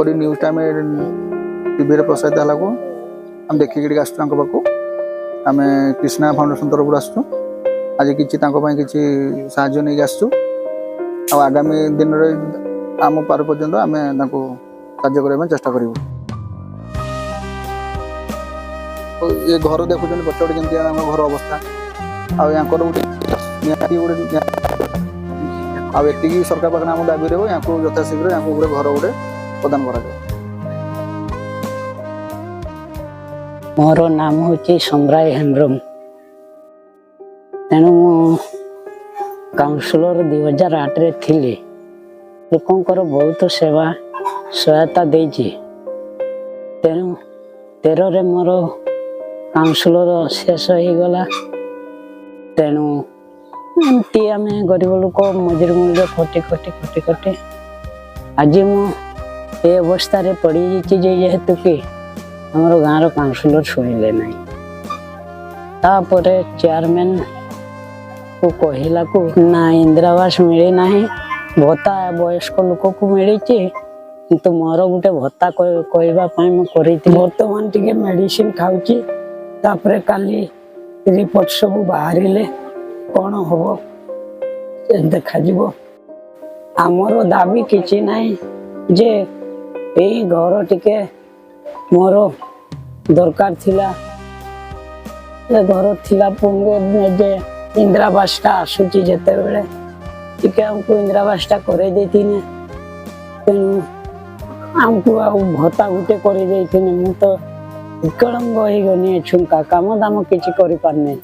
OD news time TV प्रसारित है आम देखिक आसू पाक आम कृष्णा फाउंडेशन तरफ आसू आज किसी कि साहय नहीं आसू आगामी दिन में आम पार पर्यंत आम साहय करने चेष्टा करूँ। ये घर देखुं पचड़ के घर अवस्था आकर गोटे आती सरकार पाखे आम दाबी रही यहाँ यथाशीघ्र यहाँ गोटे घर गोटे प्रदान कर। मोर नाम हूँ सम्राय हेम्ब्रम तेणु काउंसिलर 2008 रे थिली लोकंकर बहुत सेवा सहायता देछि तेणु 13 रे मोर काउंसिलर शेष हो गला तेणु एमती आम गरीब लोक मजूर मूल्य खटी खटी खटी खटी आज मु अवस्था पड़ जेहेतु कि हमर गाँव काउंसिलर शुणिले ना तापर चेयरमैन को कहला को ना इंदिरावास मिले ना भत्ता वयस्क लोक को मिली किंतु मोर गोटे भत्ता कहवाई बर्तमान टे मेडिसिन खाऊची तापर काली रिपोर्ट सब बाहर कौन हम देखा आमर दाबी किसी ना जे यही घर टिके मोर दरकार थिला घर थिला जे इंदिरावास आसूची जिते बेले टिके हमको इंदिरावास करे देथिने तेणु आमको आ भत्ता गुटे करे देथिने मु तो विकलंब हो गनी छुंका काम दाम किछि करि पारने।